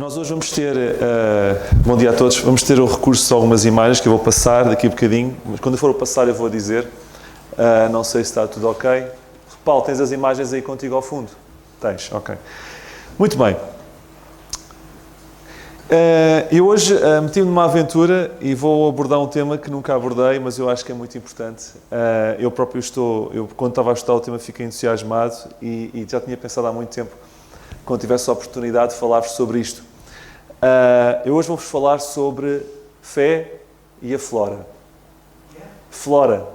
Nós hoje vamos ter, bom dia a todos, vamos ter o recurso de algumas imagens que eu vou passar daqui a bocadinho, mas quando eu for a passar eu vou dizer, não sei se está tudo ok. Paulo, tens as imagens aí contigo ao fundo? Tens, ok. Muito bem. Eu hoje meti-me numa aventura e vou abordar um tema que nunca abordei, mas eu acho que é muito importante. Eu próprio quando estava a estudar o tema fiquei entusiasmado e já tinha pensado há muito tempo, quando tivesse a oportunidade de falar-vos sobre isto. Eu hoje vou-vos falar sobre fé e a flora. Flora.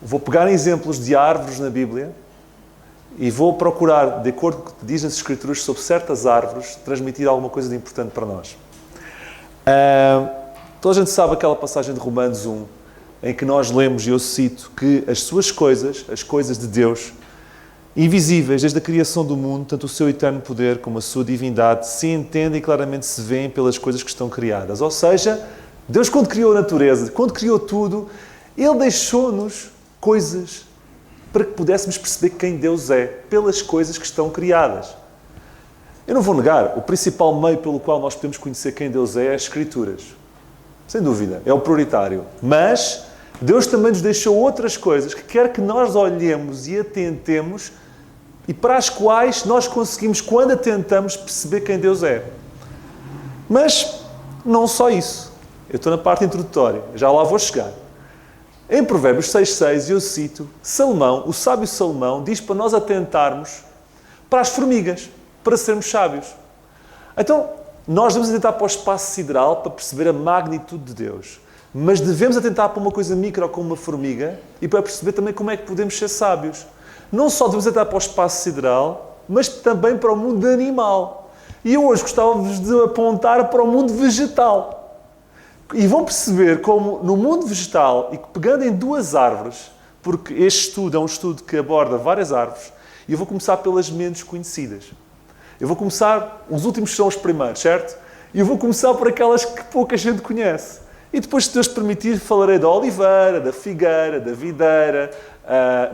Vou pegar exemplos de árvores na Bíblia e vou procurar, de acordo com o que diz nas Escrituras, sobre certas árvores, transmitir alguma coisa de importante para nós. Toda a gente sabe aquela passagem de Romanos 1, em que nós lemos, e eu cito, que as suas coisas, as coisas de Deus, invisíveis desde a criação do mundo, tanto o seu eterno poder como a sua divindade, se entendem e claramente se veem pelas coisas que estão criadas. Ou seja, Deus quando criou a natureza, quando criou tudo, Ele deixou-nos coisas para que pudéssemos perceber quem Deus é, pelas coisas que estão criadas. Eu não vou negar, o principal meio pelo qual nós podemos conhecer quem Deus é as Escrituras. Sem dúvida, é o prioritário. Mas Deus também nos deixou outras coisas que quer que nós olhemos e atentemos e para as quais nós conseguimos, quando atentamos, perceber quem Deus é. Mas não só isso. Eu estou na parte introdutória, já lá vou chegar. Em Provérbios 6,6, eu cito, Salomão, o sábio Salomão, diz para nós atentarmos para as formigas, para sermos sábios. Então, nós devemos atentar para o espaço sideral para perceber a magnitude de Deus. Mas devemos atentar para uma coisa micro como uma formiga e para perceber também como é que podemos ser sábios. Não só devemos atentar para o espaço sideral, mas também para o mundo animal. E eu hoje gostava-vos de apontar para o mundo vegetal. E vão perceber como no mundo vegetal, e pegando em duas árvores, porque este estudo é um estudo que aborda várias árvores, e eu vou começar pelas menos conhecidas. Eu vou começar, os últimos são os primeiros, certo? E eu vou começar por aquelas que pouca gente conhece. E depois, se Deus permitir, falarei da oliveira, da figueira, da videira,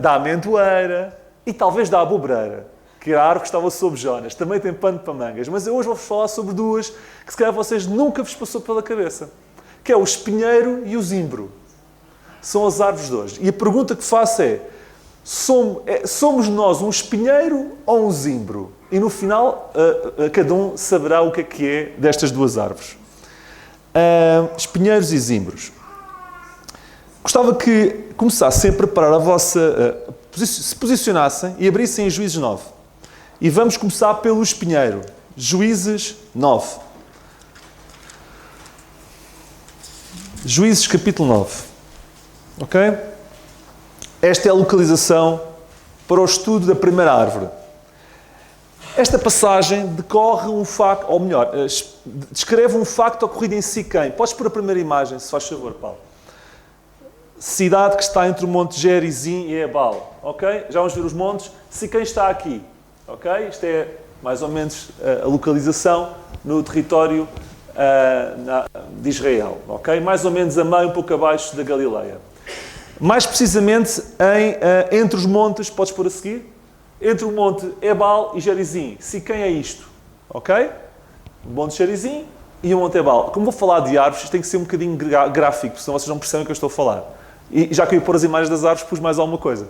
da amendoeira e talvez da abobreira, que era a árvore que estava sob Jonas. Também tem pano para mangas. Mas eu hoje vou-vos falar sobre duas que se calhar vocês nunca vos passou pela cabeça, que é o espinheiro e o zimbro. São as árvores de hoje. E a pergunta que faço é, somos nós um espinheiro ou um zimbro? E no final, cada um saberá o que é destas duas árvores. Espinheiros e zimbros. Gostava que começassem a preparar a vossa... se posicionassem e abrissem em Juízes 9. E vamos começar pelo espinheiro. Juízes 9. Juízes capítulo 9. Ok? Esta é a localização para o estudo da primeira árvore. Esta passagem decorre um facto, ou melhor, descreve um facto ocorrido em Siquém. Podes pôr a primeira imagem, se faz favor, Paulo. Cidade que está entre o monte Gerizim e Ebal. Ok? Já vamos ver os montes. Siquém está aqui. Ok? Isto é mais ou menos a localização no território de Israel. Ok? Mais ou menos a meio, um pouco abaixo da Galileia. Mais precisamente entre os montes, podes pôr a seguir? Entre o monte Ebal e Gerizim. Siquém é isto. Ok? O monte Gerizim e o monte Ebal. Como vou falar de árvores, isto tem que ser um bocadinho gráfico, senão vocês não percebem o que eu estou a falar. E já que eu ia pôr as imagens das árvores, pus mais alguma coisa.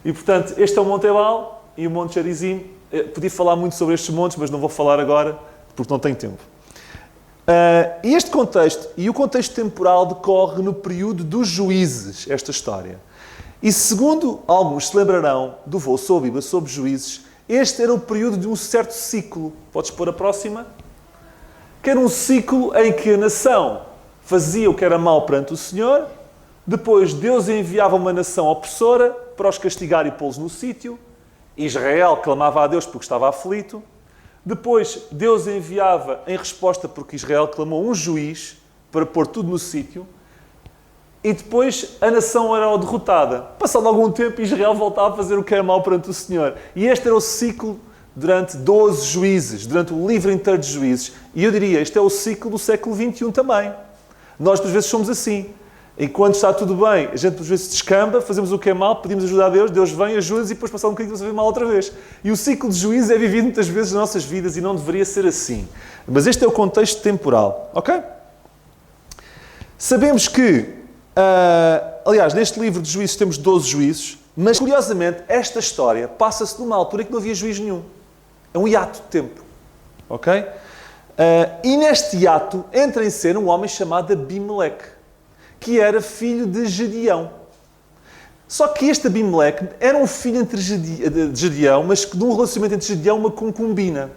E, portanto, este é o monte Ebal e o monte Gerizim. Podia falar muito sobre estes montes, mas não vou falar agora, porque não tenho tempo. E este contexto, e o contexto temporal, decorre no período dos juízes, esta história. E segundo alguns se lembrarão do voo sob a Bíblia, sobre juízes, este era o período de um certo ciclo. Podes pôr a próxima? Que era um ciclo em que a nação fazia o que era mau perante o Senhor, depois Deus enviava uma nação opressora para os castigar e pô-los no sítio, Israel clamava a Deus porque estava aflito, depois Deus enviava em resposta porque Israel clamou um juiz para pôr tudo no sítio, e depois a nação era derrotada. Passado algum tempo, Israel voltava a fazer o que era mau perante o Senhor. E este era o ciclo durante 12 juízes, durante o livro inteiro de juízes. E eu diria, este é o ciclo do século XXI também. Nós, por vezes, somos assim. Enquanto está tudo bem, a gente às vezes descamba, fazemos o que é mal, pedimos ajuda a Deus, Deus vem, ajuda-nos e depois passar um bocadinho a ver mal outra vez. E o ciclo de juízo é vivido muitas vezes nas nossas vidas e não deveria ser assim. Mas este é o contexto temporal, ok? Sabemos que, aliás, neste livro de Juízes temos 12 juízes, mas curiosamente esta história passa-se numa altura em que não havia juízo nenhum. É um hiato de tempo, ok? E neste hiato entra em cena um homem chamado Abimeleque, que era filho de Gedeão. Só que este Abimeleque era um filho de Gedeão, mas de um relacionamento entre Gedeão e uma concubina.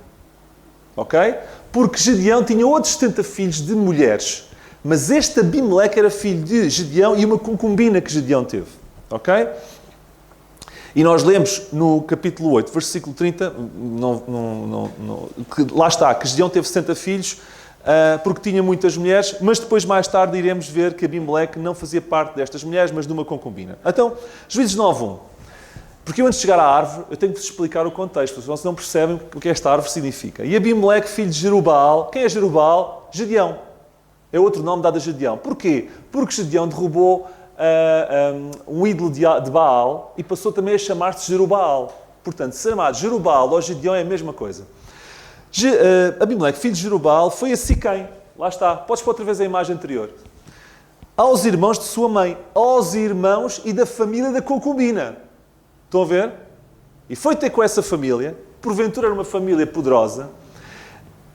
Ok? Porque Gedeão tinha outros 70 filhos de mulheres. Mas este Abimeleque era filho de Gedeão e uma concubina que Gedeão teve. Ok? E nós lemos no capítulo 8, versículo 30, que lá está, que Gedeão teve 70 filhos, porque tinha muitas mulheres, mas depois, mais tarde, iremos ver que Abimeleque não fazia parte destas mulheres, mas de uma concubina. Então, Juízes 9:1. Porque eu, antes de chegar à árvore, eu tenho que vos explicar o contexto, senão não percebem o que esta árvore significa. E Abimeleque, filho de Jerubaal, quem é Jerubaal? Gedeão. É outro nome dado a Gedeão. Porquê? Porque Gedeão derrubou um ídolo de Baal e passou também a chamar-se Jerubaal. Portanto, se chamar Jerubaal ou Gedeão é a mesma coisa. Abimeleque, filho de Jerubaal, foi a Siquém. Lá está. Podes pôr outra vez a imagem anterior. Aos irmãos de sua mãe. Aos irmãos e da família da concubina. Estão a ver? E foi ter com essa família. Porventura era uma família poderosa.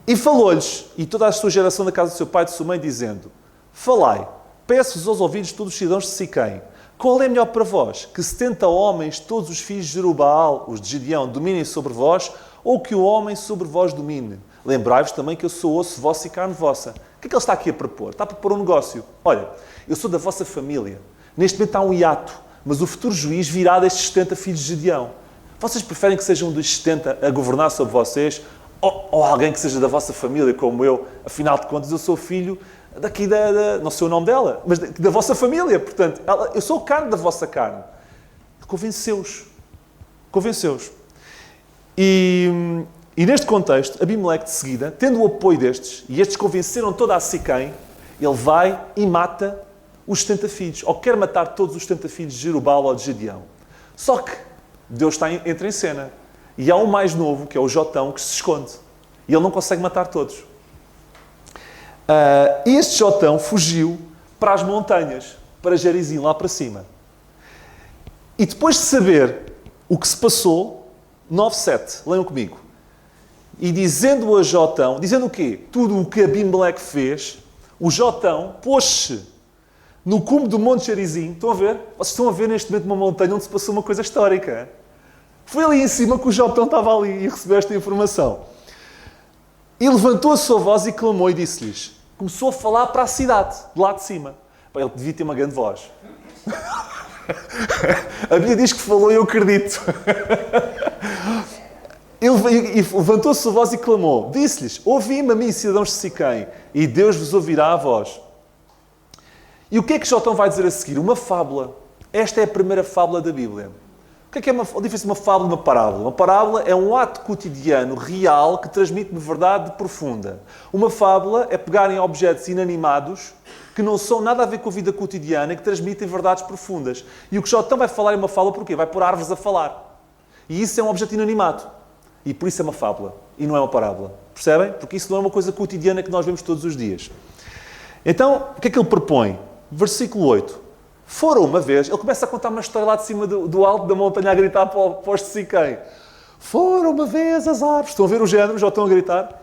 E falou-lhes, e toda a sua geração da casa do seu pai e de sua mãe, dizendo: falai, peço-vos aos ouvidos de todos os cidadãos de Siquém. Qual é melhor para vós? Que 70 homens, todos os filhos de Jerubaal, os de Gedeão, dominem sobre vós, ou que o homem sobre vós domine? Lembrai-vos também que eu sou osso vosso e carne vossa. O que é que ele está aqui a propor? Está a propor um negócio. Olha, eu sou da vossa família. Neste momento há um hiato, mas o futuro juiz virá destes 70 filhos de Gedeão. Vocês preferem que seja um dos 70 a governar sobre vocês, ou alguém que seja da vossa família, como eu? Afinal de contas, eu sou filho daqui não sei o nome dela, mas da vossa família. Portanto, eu sou carne da vossa carne. Convenceu-os. Convenceu-os. E neste contexto, Abimeleque, de seguida, tendo o apoio destes, e estes convenceram toda a Siquém, ele vai e mata os 70 filhos, ou quer matar todos os 70 filhos de Jerubaal ou de Gedeão. Só que Deus entra em cena. E há um mais novo, que é o Jotão, que se esconde. E ele não consegue matar todos. E este Jotão fugiu para as montanhas, para Gerizim, lá para cima. E depois de saber o que se passou, 9:7, leiam comigo. E dizendo a Jotão, dizendo o quê? Tudo o que Abimeleque fez, o Jotão pôs-se no cume do Monte Gerizim. Estão a ver? Vocês estão a ver neste momento uma montanha onde se passou uma coisa histórica. Foi ali em cima que o Jotão estava ali e recebeu esta informação. E levantou a sua voz e clamou e disse-lhes. Começou a falar para a cidade, de lá de cima. Ele devia ter uma grande voz. A Bíblia diz que falou e eu acredito. Ele levantou a sua voz e clamou. Disse-lhes, ouvi-me a mim, cidadãos de Siquém, e Deus vos ouvirá a vós. E o que é que Jotão vai dizer a seguir? Uma fábula. Esta é a primeira fábula da Bíblia. O que é a diferença de uma fábula e uma parábola? Uma parábola é um ato cotidiano, real, que transmite uma verdade profunda. Uma fábula é pegar em objetos inanimados que não são nada a ver com a vida cotidiana e que transmitem verdades profundas. E o que Jotão vai falar é uma fábula porquê? Vai pôr árvores a falar. E isso é um objeto inanimado. E por isso é uma fábula. E não é uma parábola. Percebem? Porque isso não é uma coisa cotidiana que nós vemos todos os dias. Então, o que é que ele propõe? Versículo 8. Foram uma vez, ele começa a contar uma história lá de cima do alto da montanha a gritar para os de Siquém. Foram uma vez as árvores, estão a ver o género, já estão a gritar,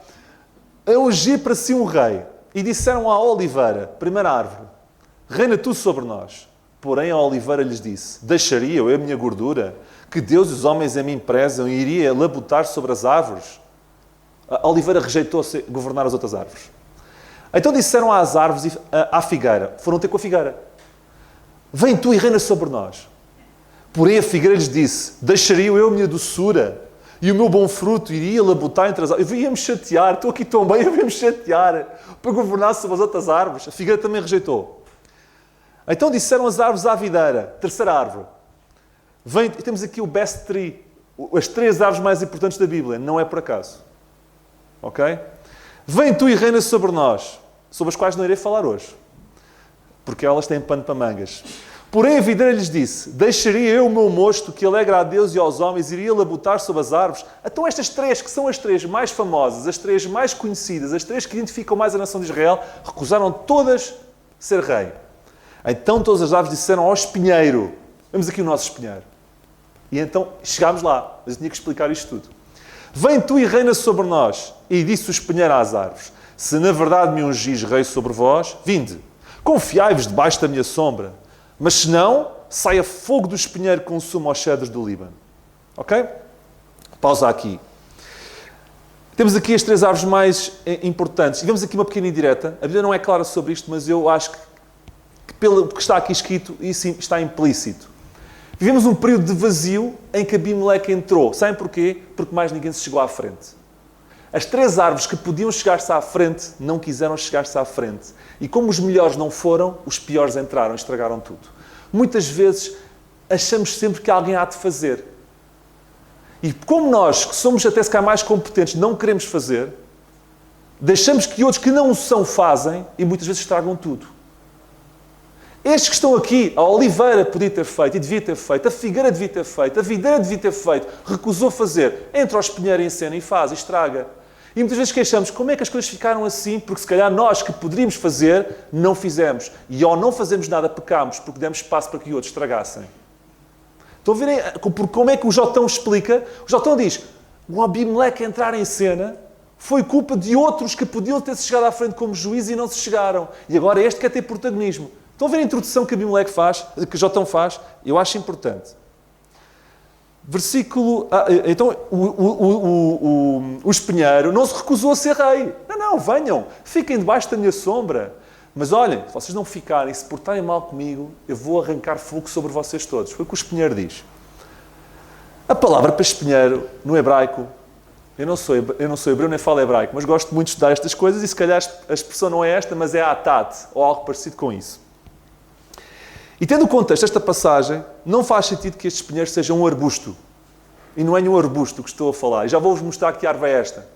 a ungir para si um rei. E disseram à oliveira, primeira árvore, reina tu sobre nós. Porém a oliveira lhes disse, deixaria eu a minha gordura, que Deus e os homens a mim prezam, e iria labutar sobre as árvores? A oliveira rejeitou governar as outras árvores. Então disseram às árvores, à figueira, foram ter com a figueira. Vem tu e reina sobre nós. Porém a figueira lhes disse, deixaria eu a minha doçura e o meu bom fruto, iria labutar entre as árvores. Eu ia-me chatear, estou aqui tão bem, eu ia-me chatear para governar sobre as outras árvores. A figueira também rejeitou. Então disseram as árvores à videira, terceira árvore. Vem, temos aqui o best tree, as 3 árvores mais importantes da Bíblia, não é por acaso. Ok? Vem tu e reina sobre nós, sobre as quais não irei falar hoje. Porque elas têm pano para mangas. Porém a videira lhes disse, deixaria eu o meu mosto que alegra a Deus e aos homens, iria labutar sob as árvores. Então estas três, que são as três mais famosas, as três mais conhecidas, as três que identificam mais a nação de Israel, recusaram todas ser rei. Então todas as árvores disseram ao espinheiro, vemos aqui o nosso espinheiro. E então chegámos lá, mas eu tinha que explicar isto tudo. Vem tu e reina sobre nós. E disse o espinheiro às árvores, se na verdade me ungis rei sobre vós, vinde, confiai-vos debaixo da minha sombra. Mas se não, saia fogo do espinheiro que consuma os cedros do Líbano. Ok? Pausa aqui. Temos aqui as três árvores mais importantes. E vemos aqui uma pequena indireta. A Bíblia não é clara sobre isto, mas eu acho que pelo que está aqui escrito, isso está implícito. Vivemos um período de vazio em que Abimeleque entrou. Sabem porquê? Porque mais ninguém se chegou à frente. As três árvores que podiam chegar-se à frente não quiseram chegar-se à frente. E como os melhores não foram, os piores entraram e estragaram tudo. Muitas vezes achamos sempre que alguém há de fazer. E como nós, que somos até se calhar mais competentes, não queremos fazer, deixamos que outros que não o são fazem e muitas vezes estragam tudo. Estes que estão aqui, a oliveira podia ter feito e devia ter feito, a figueira devia ter feito, a videira devia ter feito, recusou fazer, entra o espinheiro em cena e faz, e estraga. E muitas vezes queixamos, como é que as coisas ficaram assim? Porque se calhar nós que poderíamos fazer, não fizemos. E ao não fazermos nada, pecámos, porque demos espaço para que outros estragassem. Estão a verem como é que o Jotão explica? O Jotão diz, o Abimeleque entrar em cena foi culpa de outros que podiam ter se chegado à frente como juiz e não se chegaram. E agora este quer ter protagonismo. Estão a ver a introdução que Abimeleque faz, que Jotão faz? Eu acho importante. Versículo... então, o espinheiro não se recusou a ser rei. Não, venham, fiquem debaixo da minha sombra. Mas olhem, se vocês não ficarem e se portarem mal comigo, eu vou arrancar fogo sobre vocês todos. Foi o que o espinheiro diz. A palavra para espinheiro, no hebraico, eu não sou hebreu nem falo hebraico, mas gosto muito de estudar estas coisas e se calhar a expressão não é esta, mas é atad, ou algo parecido com isso. E tendo o contexto desta passagem, não faz sentido que este espinheiro seja um arbusto. E não é nenhum arbusto que estou a falar. E já vou-vos mostrar que árvore é esta.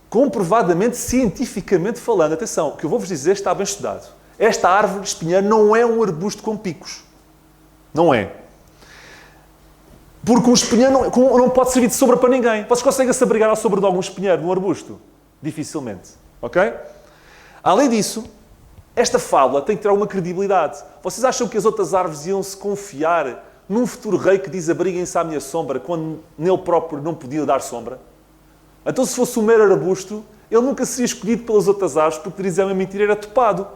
Comprovadamente, cientificamente falando, atenção, o que eu vou-vos dizer está bem estudado. Esta árvore de espinheiro não é um arbusto com picos. Não é. Porque um espinheiro não pode servir de sombra para ninguém. Vocês conseguem se abrigar à sombra de algum espinheiro, de um arbusto? Dificilmente. Ok? Além disso, esta fábula tem que ter alguma credibilidade. Vocês acham que as outras árvores iam se confiar num futuro rei que diz abriguem-se à minha sombra quando nele próprio não podia dar sombra? Então, se fosse um mero arbusto, ele nunca seria escolhido pelas outras árvores porque dizer uma mentira era topado.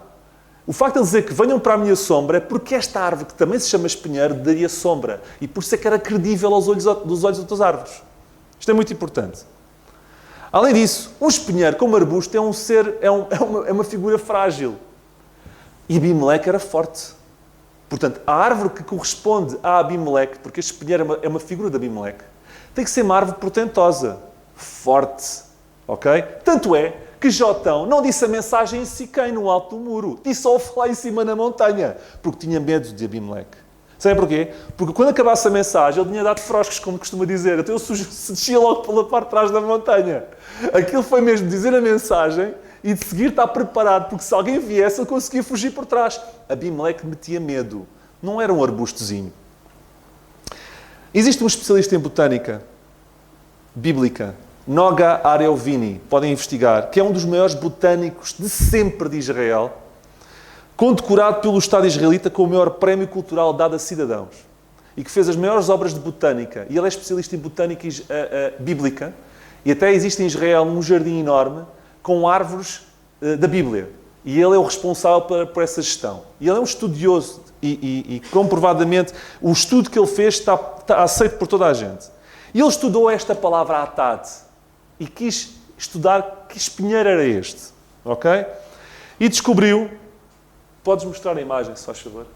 O facto de ele dizer que venham para a minha sombra é porque esta árvore, que também se chama espinheiro, daria sombra. E por isso é que era credível aos olhos das outras árvores. Isto é muito importante. Além disso, um espinheiro como arbusto é um ser, é uma figura frágil. E Abimeleque era forte. Portanto, a árvore que corresponde a Abimeleque, porque este espinheiro é uma figura de Abimeleque, tem que ser uma árvore portentosa, forte. Ok? Tanto é que Jotão não disse a mensagem em Siquém, no alto do muro. Disse só lá em cima na montanha, porque tinha medo de Abimeleque. Sabem porquê? Porque quando acabasse a mensagem, ele tinha dado froscos, como costuma dizer. Então ele se descia logo pela parte de trás da montanha. Aquilo foi mesmo dizer a mensagem e de seguir estar preparado, porque se alguém viesse, ele conseguia fugir por trás. Abimeleque metia medo. Não era um arbustozinho. Existe um especialista em botânica bíblica, Noga Arelvini, podem investigar, que é um dos maiores botânicos de sempre de Israel, condecorado pelo Estado israelita com o maior prémio cultural dado a cidadãos, e que fez as maiores obras de botânica. E ele é especialista em botânica bíblica, e até existe em Israel um jardim enorme com árvores da Bíblia. E ele é o responsável por essa gestão. E ele é um estudioso e comprovadamente, o estudo que ele fez está aceito por toda a gente. E ele estudou esta palavra atad e quis estudar que espinheiro era este. Ok? E descobriu... Podes mostrar a imagem, se faz favor?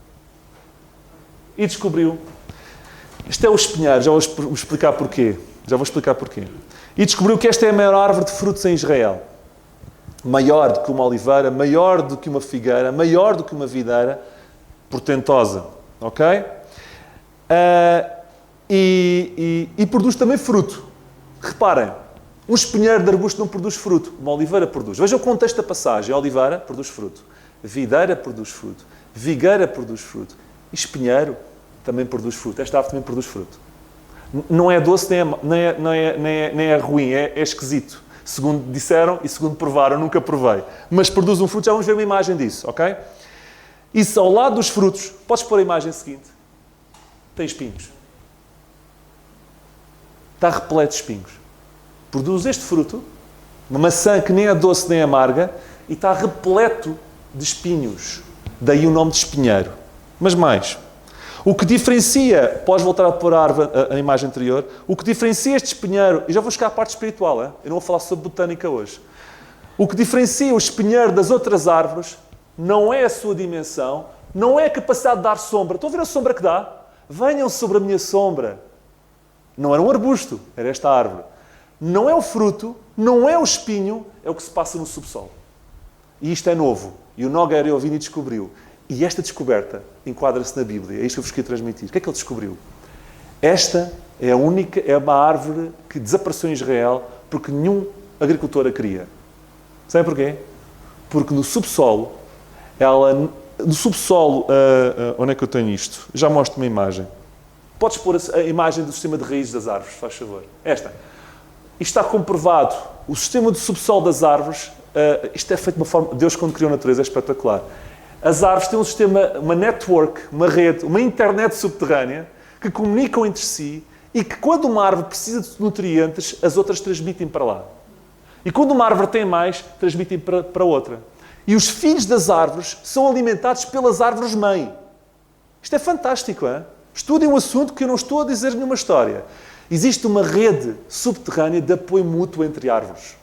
E descobriu... Este é o espinheiro, já vou explicar porquê. E descobriu que esta é a maior árvore de frutos em Israel. Maior do que uma oliveira, maior do que uma figueira, maior do que uma videira, portentosa. Ok? E produz também fruto. Reparem, um espinheiro de arbusto não produz fruto, uma oliveira produz. Vejam o contexto da passagem. A oliveira produz fruto. Videira produz fruto. Figueira produz fruto. E espinheiro também produz fruto. Esta árvore também produz fruto. Não é doce nem é ruim, é esquisito. Segundo disseram e segundo provaram, nunca provei. Mas produz um fruto, já vamos ver uma imagem disso, ok? Isso ao lado dos frutos, podes pôr a imagem seguinte. Tem espinhos. Está repleto de espinhos. Produz este fruto, uma maçã que nem é doce nem amarga, e está repleto de espinhos. Daí o nome de espinheiro. Mas mais. O que diferencia, podes voltar a pôr a imagem anterior, o que diferencia este espinheiro, e já vou chegar à parte espiritual, eu não vou falar sobre botânica hoje. O que diferencia o espinheiro das outras árvores não é a sua dimensão, não é a capacidade de dar sombra. Estão a ver a sombra que dá? Venham sobre a minha sombra. Não era um arbusto, era esta árvore. Não é o fruto, não é o espinho, é o que se passa no subsolo. E isto é novo. E o Nogueira Eovini descobriu. E esta descoberta enquadra-se na Bíblia. É isto que eu vos queria transmitir. O que é que ele descobriu? Esta é uma árvore que desapareceu em Israel porque nenhum agricultor a queria. Sabem porquê? Porque no subsolo, onde é que eu tenho isto? Já mostro uma imagem. Podes pôr a imagem do sistema de raízes das árvores, faz favor. Esta. Isto está comprovado. O sistema de subsolo das árvores, isto é feito de uma forma... Deus, quando criou a natureza, é espetacular. As árvores têm um sistema, uma network, uma rede, uma internet subterrânea, que comunicam entre si e que, quando uma árvore precisa de nutrientes, as outras transmitem para lá. E quando uma árvore tem mais, transmitem para outra. E os filhos das árvores são alimentados pelas árvores-mãe. Isto é fantástico, hein? Estudem um assunto que eu não estou a dizer nenhuma história. Existe uma rede subterrânea de apoio mútuo entre árvores.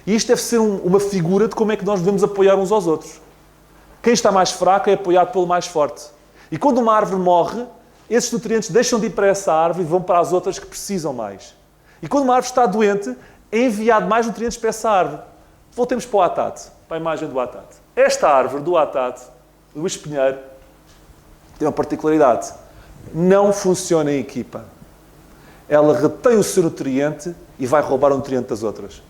E isto deve ser uma figura de como é que nós devemos apoiar uns aos outros. Quem está mais fraco é apoiado pelo mais forte. E quando uma árvore morre, esses nutrientes deixam de ir para essa árvore e vão para as outras que precisam mais. E quando uma árvore está doente, é enviado mais nutrientes para essa árvore. Voltemos para o atate, para a imagem do atate. Esta árvore do atate, do espinheiro, tem uma particularidade. Não funciona em equipa. Ela retém o seu nutriente e vai roubar o nutriente das outras.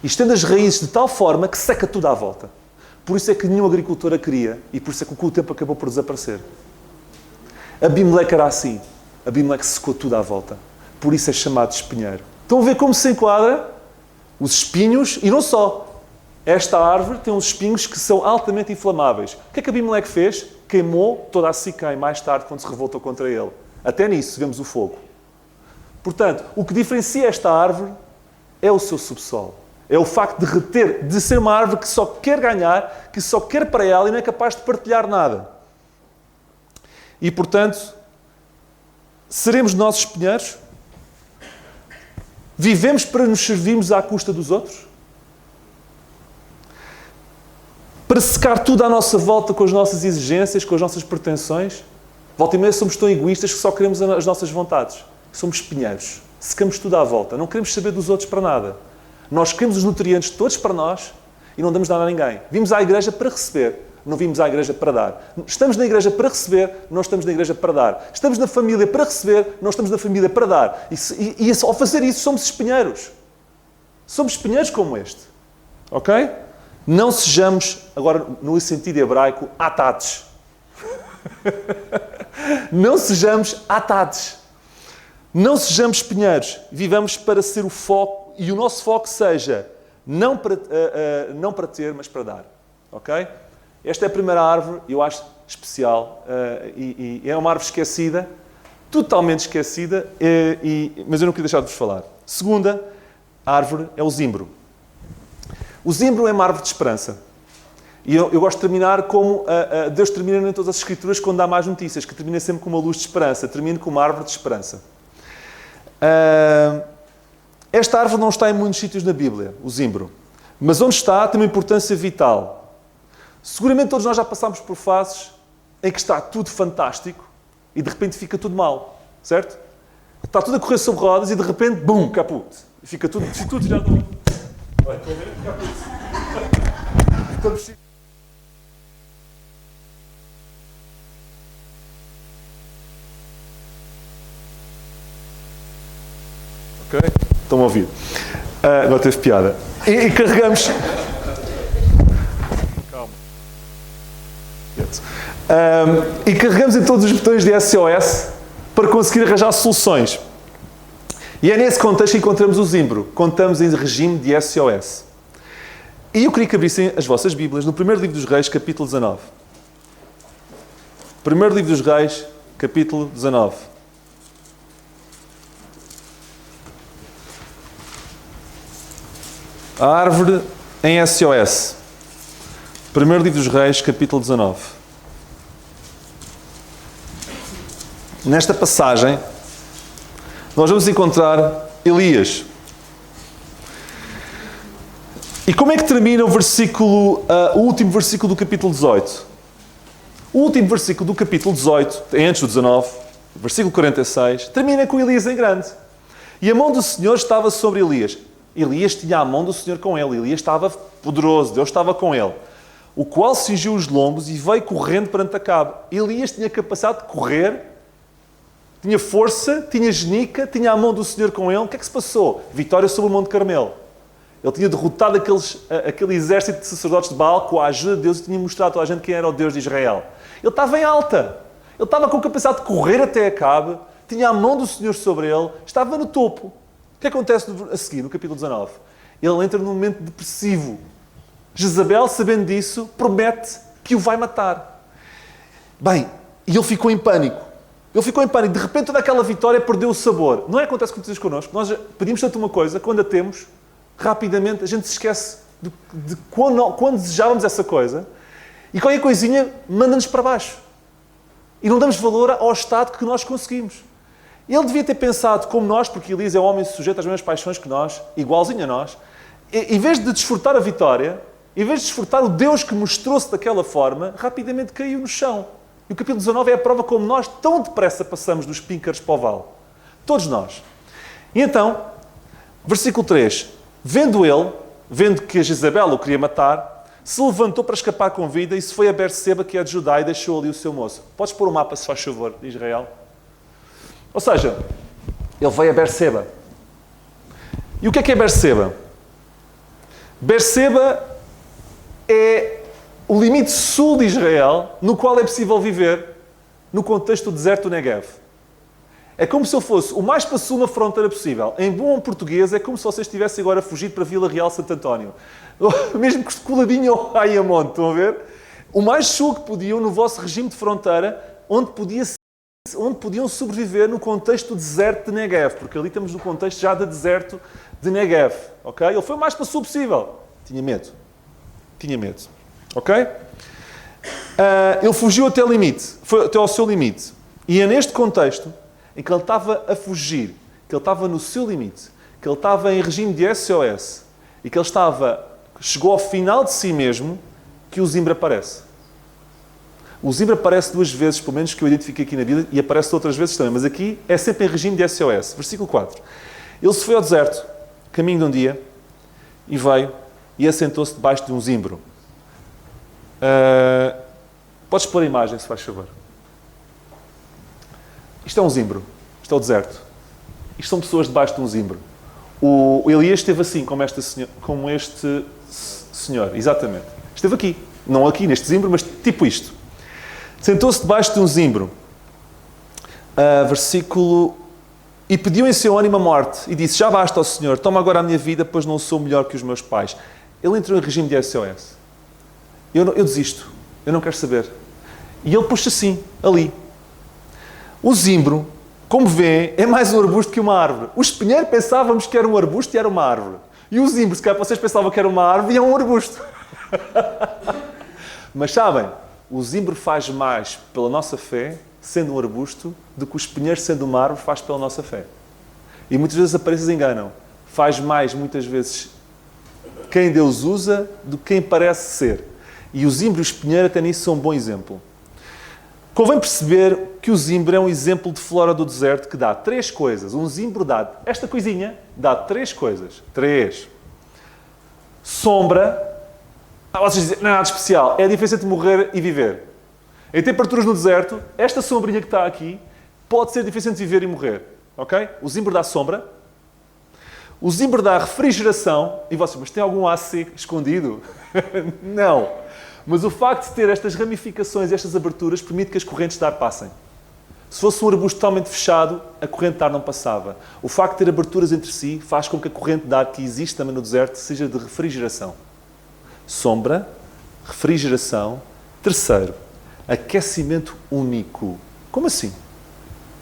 E estende as raízes de tal forma que seca tudo à volta. Por isso é que nenhum agricultor a queria e por isso é que com o tempo acabou por desaparecer. Abimeleque era assim. Abimeleque secou tudo à volta. Por isso é chamado de espinheiro. Estão a ver como se enquadra? Os espinhos, e não só. Esta árvore tem uns espinhos que são altamente inflamáveis. O que é que Abimeleque fez? Queimou toda a Siquém mais tarde quando se revoltou contra ele. Até nisso vemos o fogo. Portanto, o que diferencia esta árvore é o seu subsolo. É o facto de ser uma árvore que só quer ganhar, que só quer para ela e não é capaz de partilhar nada. E, portanto, seremos nós espinheiros? Vivemos para nos servirmos à custa dos outros? Para secar tudo à nossa volta com as nossas exigências, com as nossas pretensões? Volta e meia somos tão egoístas que só queremos as nossas vontades. Somos espinheiros. Secamos tudo à volta. Não queremos saber dos outros para nada. Nós queremos os nutrientes todos para nós e não damos nada a ninguém. Vimos à igreja para receber, não vimos à igreja para dar. Estamos na igreja para receber, não estamos na igreja para dar. Estamos na família para receber, não estamos na família para dar. E ao fazer isso somos espinheiros. Somos espinheiros como este. Ok? Não sejamos, agora no sentido hebraico, atates. Não sejamos atates. Não sejamos espinheiros. Vivamos para ser o foco e o nosso foco seja não para ter, mas para dar. Ok? Esta é a primeira árvore, eu acho especial, e é uma árvore esquecida, totalmente esquecida, mas eu não queria deixar de vos falar. Segunda árvore é o zimbro. O zimbro é uma árvore de esperança. E eu gosto de terminar como Deus termina em todas as Escrituras quando dá mais notícias, que termina sempre com uma luz de esperança, termina com uma árvore de esperança. Esta árvore não está em muitos sítios na Bíblia, o zimbro. Mas onde está tem uma importância vital. Seguramente todos nós já passámos por fases em que está tudo fantástico e de repente fica tudo mal, certo? Está tudo a correr sobre rodas e de repente, bum, caput. Fica tudo já... Olha, estou a ver? Caput. Estamos... Ok? Estão a ouvir? Agora teve piada. E carregamos... Calma. E carregamos em todos os botões de SOS para conseguir arranjar soluções. E é nesse contexto que encontramos o Zimbro. Contamos em regime de SOS. E eu queria que abrissem as vossas Bíblias no primeiro livro dos Reis, capítulo 19. Primeiro livro dos Reis, capítulo 19. A árvore em SOS. Primeiro livro dos Reis, capítulo 19. Nesta passagem, nós vamos encontrar Elias. E como é que termina o último versículo do capítulo 18? O último versículo do capítulo 18, antes do 19, versículo 46, termina com Elias em grande. E a mão do Senhor estava sobre Elias. Elias tinha a mão do Senhor com ele. Elias estava poderoso, Deus estava com ele. O qual cingiu os lombos e veio correndo perante Acabe. Elias tinha capacidade de correr, tinha força, tinha genica, tinha a mão do Senhor com ele. O que é que se passou? Vitória sobre o Monte Carmelo. Ele tinha derrotado aquele exército de sacerdotes de Baal com a ajuda de Deus e tinha mostrado a toda a gente quem era o Deus de Israel. Ele estava em alta. Ele estava com a capacidade de correr até Acabe, tinha a mão do Senhor sobre ele, estava no topo. O que acontece a seguir, no capítulo 19? Ele entra num momento depressivo. Jezabel, sabendo disso, promete que o vai matar. Bem, e ele ficou em pânico. Ele ficou em pânico. De repente, toda aquela vitória perdeu o sabor. Não é que acontece com vocês connosco. Nós pedimos tanto uma coisa, quando a temos, rapidamente a gente se esquece de quando desejávamos essa coisa e qualquer coisinha manda-nos para baixo. E não damos valor ao estado que nós conseguimos. Ele devia ter pensado como nós, porque Elias é um homem sujeito às mesmas paixões que nós, igualzinho a nós, em vez de desfrutar a vitória, em vez de desfrutar o Deus que mostrou-se daquela forma, rapidamente caiu no chão. E o capítulo 19 é a prova como nós tão depressa passamos dos píncaros para o vale. Todos nós. E então, versículo 3. Vendo que a Jezabel o queria matar, se levantou para escapar com vida e se foi a Berseba, que é de Judá, e deixou ali o seu moço. Podes pôr o mapa, se faz favor, de Israel? Ou seja, ele veio a Berseba. E o que é Berseba? Berseba é o limite sul de Israel, no qual é possível viver no contexto do deserto do Negev. É como se eu fosse o mais para sul na fronteira possível. Em bom português, é como se vocês estivessem agora a fugir para Vila Real Santo António. Mesmo que coladinho ao Ayamonte, estão a ver? O mais sul que podiam no vosso regime de fronteira, onde podiam sobreviver no contexto do deserto de Negev. Porque ali estamos no contexto já de deserto de Negev. Ok? Ele foi o mais para sul possível. Tinha medo. Ok? Ele fugiu até o limite. Foi até ao seu limite. E é neste contexto em que ele estava a fugir, que ele estava no seu limite, que ele estava em regime de SOS e que ele chegou ao final de si mesmo, que o Zimbro aparece. O Zimbro aparece 2 vezes, pelo menos que eu identifiquei aqui na Bíblia, e aparece outras vezes também, mas aqui é sempre em regime de SOS. Versículo 4. Ele se foi ao deserto, caminho de um dia, e veio e assentou-se debaixo de um zimbro. Podes pôr a imagem, se faz favor. Isto é um zimbro. Isto é o deserto. Isto são pessoas debaixo de um zimbro. O Elias esteve assim, como este senhor. Exatamente. Esteve aqui. Não aqui, neste zimbro, mas tipo isto. Sentou-se debaixo de um zimbro. Versículo... E pediu em seu ânimo a morte. E disse, já basta, ó Senhor, toma agora a minha vida, pois não sou melhor que os meus pais. Ele entrou em regime de SOS. Eu desisto. Eu não quero saber. E ele puxa assim, ali. O zimbro, como vê, é mais um arbusto que uma árvore. O espinheiro pensávamos que era um arbusto e era uma árvore. E o zimbro, se calhar vocês pensavam que era uma árvore e é um arbusto. Mas sabem, o zimbro faz mais pela nossa fé, sendo um arbusto, do que o espinheiro, sendo uma árvore, faz pela nossa fé. E muitas vezes as aparências enganam. Faz mais, muitas vezes, quem Deus usa do que quem parece ser. E o zimbro e o espinheiro até nisso são um bom exemplo. Convém perceber que o zimbro é um exemplo de flora do deserto que dá 3 coisas. Um zimbro dá, esta coisinha, dá 3 coisas. 3. Sombra. Vocês dizem, não é nada especial. É a diferença entre morrer e viver. Em temperaturas no deserto, esta sombrinha que está aqui pode ser a diferença entre viver e morrer. Ok? O zimbro dá sombra. O zimbro dá refrigeração. E vocês, mas tem algum AC escondido? Não. Mas o facto de ter estas ramificações, estas aberturas, permite que as correntes de ar passem. Se fosse um arbusto totalmente fechado, a corrente de ar não passava. O facto de ter aberturas entre si faz com que a corrente de ar que existe também no deserto seja de refrigeração. Sombra, refrigeração. Terceiro, aquecimento único. Como assim?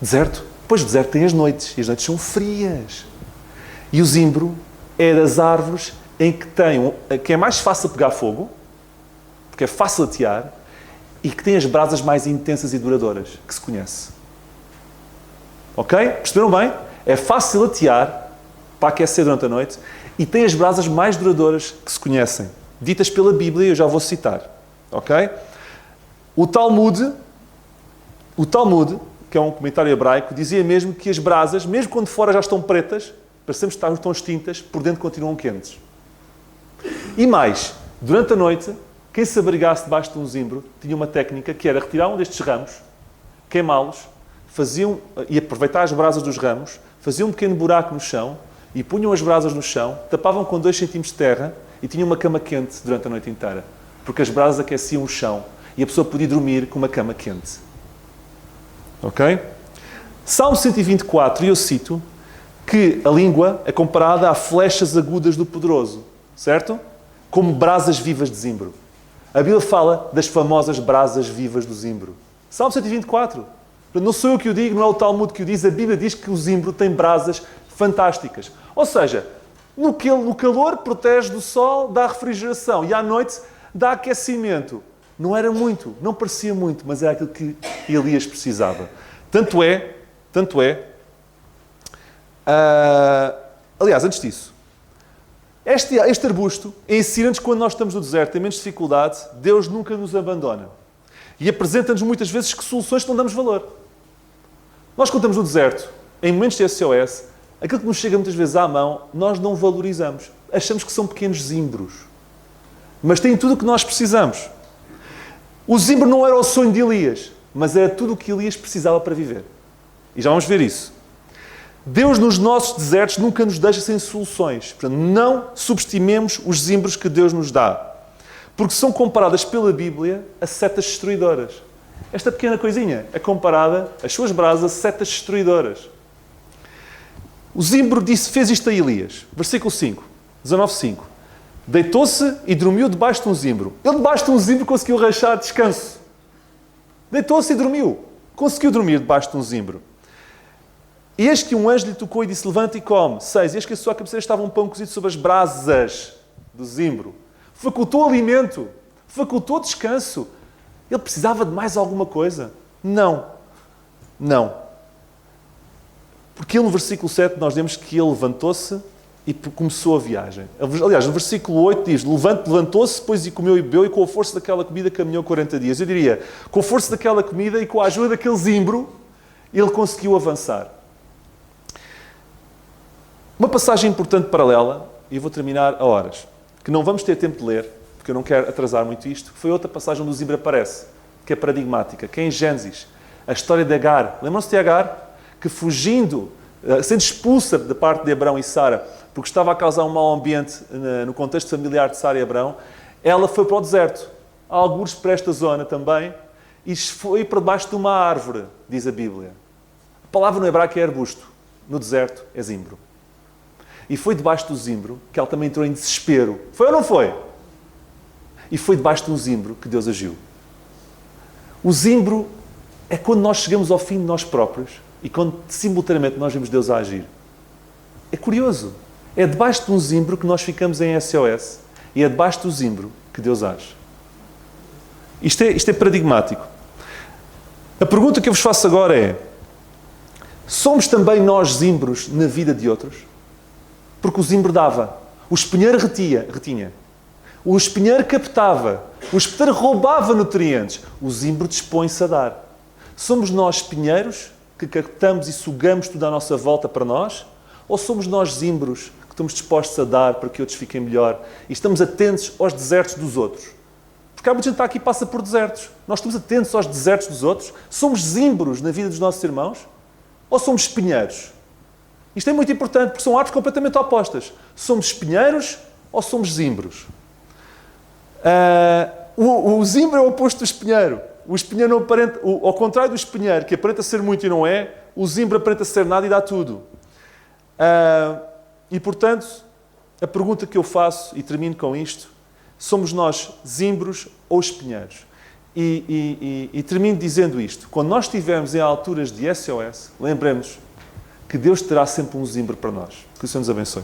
Deserto? Pois o deserto tem as noites, e as noites são frias. E o zimbro é das árvores em que é mais fácil pegar fogo, porque é fácil atear, e que tem as brasas mais intensas e duradouras que se conhece. Ok? Perceberam bem? É fácil atear para aquecer durante a noite e tem as brasas mais duradouras que se conhecem. Ditas pela Bíblia, eu já vou citar. Ok? O Talmud, que é um comentário hebraico, dizia mesmo que as brasas, mesmo quando fora já estão pretas, parecemos que estão extintas, por dentro continuam quentes. E mais, durante a noite, quem se abrigasse debaixo de um zimbro tinha uma técnica que era retirar um destes ramos, queimá-los, e aproveitar as brasas dos ramos, faziam um pequeno buraco no chão e punham as brasas no chão, tapavam com 2 centímetros de terra e tinham uma cama quente durante a noite inteira. Porque as brasas aqueciam o chão e a pessoa podia dormir com uma cama quente. Ok? Salmo 124, e eu cito, que a língua é comparada a flechas agudas do poderoso. Certo? Como brasas vivas de zimbro. A Bíblia fala das famosas brasas vivas do zimbro. Salmo 124. Não sou eu que o digo, não é o Talmud que o diz. A Bíblia diz que o zimbro tem brasas fantásticas. Ou seja, no calor protege do sol, dá refrigeração. E à noite dá aquecimento. Não era muito, não parecia muito, mas era aquilo que Elias precisava. Tanto é... aliás, antes disso, este arbusto ensina-nos que quando nós estamos no deserto, tem menos dificuldade, Deus nunca nos abandona. E apresenta-nos muitas vezes que soluções que não damos valor. Nós, quando estamos no deserto, em momentos de SOS, aquilo que nos chega muitas vezes à mão, nós não valorizamos. Achamos que são pequenos zimbros. Mas tem tudo o que nós precisamos. O zimbro não era o sonho de Elias, mas era tudo o que Elias precisava para viver. E já vamos ver isso. Deus, nos nossos desertos, nunca nos deixa sem soluções. Portanto, não subestimemos os zimbros que Deus nos dá. Porque são comparadas pela Bíblia a setas destruidoras. Esta pequena coisinha é comparada, as suas brasas, a setas destruidoras. O zimbro fez isto a Elias. Versículo 5, 19:5. Deitou-se e dormiu debaixo de um zimbro. Ele debaixo de um zimbro conseguiu rachar descanso. Deitou-se e dormiu. Conseguiu dormir debaixo de um zimbro. E eis que um anjo lhe tocou e disse, levanta e come. 6. Eis que a sua cabeceira estava um pão cozido sobre as brasas do zimbro. Facultou alimento. Facultou descanso. Ele precisava de mais alguma coisa? Não. Porque no versículo 7 nós vemos que ele levantou-se e começou a viagem. Aliás, no versículo 8 diz, levantou-se, depois e comeu e bebeu, e com a força daquela comida caminhou 40 dias. Eu diria, com a força daquela comida e com a ajuda daquele zimbro, ele conseguiu avançar. Uma passagem importante paralela, e eu vou terminar a horas, que não vamos ter tempo de ler, porque eu não quero atrasar muito isto, foi outra passagem onde o zimbro aparece, que é paradigmática, que é em Gênesis. A história de Agar. Lembram-se de Agar? Que fugindo, sendo expulsa da parte de Abrão e Sara, porque estava a causar um mau ambiente no contexto familiar de Sara e Abrão, ela foi para o deserto, há alguns para esta zona também, e foi para debaixo de uma árvore, diz a Bíblia. A palavra no hebraico é arbusto, no deserto é zimbro. E foi debaixo do zimbro que ela também entrou em desespero. Foi ou não foi? E foi debaixo de um zimbro que Deus agiu. O zimbro é quando nós chegamos ao fim de nós próprios e quando simultaneamente nós vemos Deus a agir. É curioso. É debaixo de um zimbro que nós ficamos em SOS e é debaixo do zimbro que Deus age. Isto é paradigmático. A pergunta que eu vos faço agora é: somos também nós zimbros na vida de outros? Porque o zimbro dava. O espinheiro retinha. O espinheiro captava. O espinheiro roubava nutrientes. O zimbro dispõe-se a dar. Somos nós espinheiros que captamos e sugamos tudo à nossa volta para nós? Ou somos nós zimbros que estamos dispostos a dar para que outros fiquem melhor e estamos atentos aos desertos dos outros? Porque há muita gente que está aqui e passa por desertos. Nós estamos atentos aos desertos dos outros? Somos zimbros na vida dos nossos irmãos? Ou somos espinheiros? Isto é muito importante, porque são árvores completamente opostas. Somos espinheiros ou somos zimbros? O zimbro é o oposto do espinheiro. O espinheiro não aparenta... Ao contrário do espinheiro, que aparenta ser muito e não é, o zimbro aparenta ser nada e dá tudo. E, portanto, a pergunta que eu faço, e termino com isto, somos nós zimbros ou espinheiros? E termino dizendo isto. Quando nós estivermos em alturas de SOS, lembremos que Deus terá sempre um zimbro para nós. Que o Senhor nos abençoe.